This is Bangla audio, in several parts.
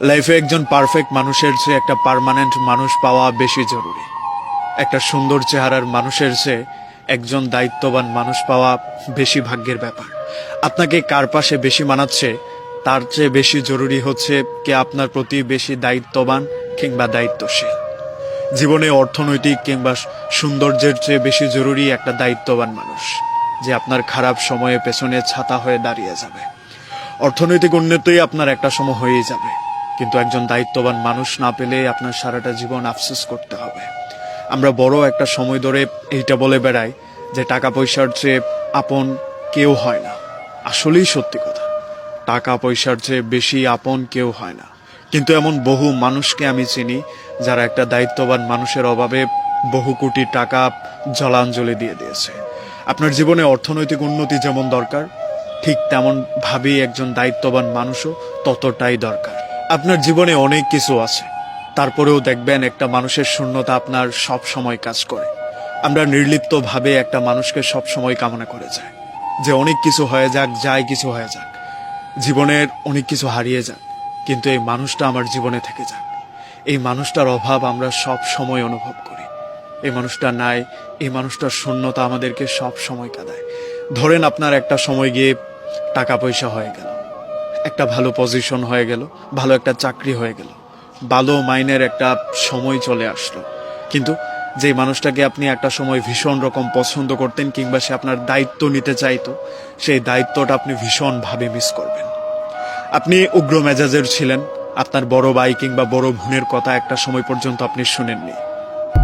লাইফে একজন পারফেক্ট মানুষের চেয়ে একটা পার্মানেন্ট মানুষ পাওয়া বেশি জরুরি। একটা সুন্দর চেহারার মানুষের চেয়ে একজন দায়িত্ববান মানুষ পাওয়া বেশি ভাগ্যের ব্যাপার। আপনাকে কার পাশে বেশি মানাচ্ছে তার চেয়ে বেশি জরুরি হচ্ছে কে আপনার প্রতি বেশি দায়িত্ববান কিংবা দায়িত্বশীল। জীবনে অর্থনৈতিক কিংবা সৌন্দর্যের চেয়ে বেশি জরুরি একটা দায়িত্ববান মানুষ, যে আপনার খারাপ সময়ে পেছনে ছাতা হয়ে দাঁড়িয়ে যাবে। অর্থনৈতিক উন্নতিই আপনার একটা সময় হয়েই যাবে, কিন্তু একজন দায়িত্ববান মানুষ না পেলে আপনার সারাটা জীবন আফসোস করতে হবে। আমরা বড় একটা সময় ধরে এইটা বলে বেড়াই যে টাকা পয়সার চেয়ে আপন কেউ হয় না। আসলেই সত্যি কথা, টাকা পয়সার চেয়ে বেশি আপন কেউ হয় না। কিন্তু এমন বহু মানুষকে আমি চিনি যারা একটা দায়িত্ববান মানুষের অভাবে বহু কোটি টাকা জলাঞ্জলি দিয়ে দিয়েছে। আপনার জীবনে অর্থনৈতিক উন্নতি যেমন দরকার, ঠিক তেমন ভাবেই একজন দায়িত্ববান মানুষও ততটাই দরকার। আপনার জীবনে অনেক কিছু আছে, তারপরেও দেখবেন একটা মানুষের শূন্যতা আপনার সব সময় কাজ করে। আমরা নির্লিপ্তভাবে একটা মানুষকে সব সময় কামনা করে যাই যে অনেক কিছু হয়ে যাক, যাই কিছু হয়ে যাক, জীবনের অনেক কিছু হারিয়ে যাক, কিন্তু এই মানুষটা আমার জীবনে থেকে যাক। এই মানুষটার অভাব আমরা সব সময় অনুভব করি। এই মানুষটা নাই, এই মানুষটার শূন্যতা আমাদেরকে সব সময় কাঁদায়। ধরেন আপনার একটা সময় গিয়ে টাকা পয়সা হয়ে গেল, একটা ভালো পজিশন হয়ে গেল, ভালো একটা চাকরি হয়ে গেল, ভালো মাইনের একটা সময় চলে আসলো, কিন্তু যে মানুষটাকে আপনি একটা সময় ভীষণ রকম পছন্দ করতেন কিংবা সে আপনার দায়িত্ব নিতে চাইতো, সেই দায়িত্বটা আপনি ভীষণভাবে মিস করবেন। আপনি উগ্র মেজাজের ছিলেন, আপনার বড় ভাই কিংবা বড় বোনের কথা একটা সময় পর্যন্ত আপনি শুনেননি,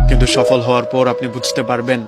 কিন্তু সফল হওয়ার পর আপনি বুঝতে পারবেন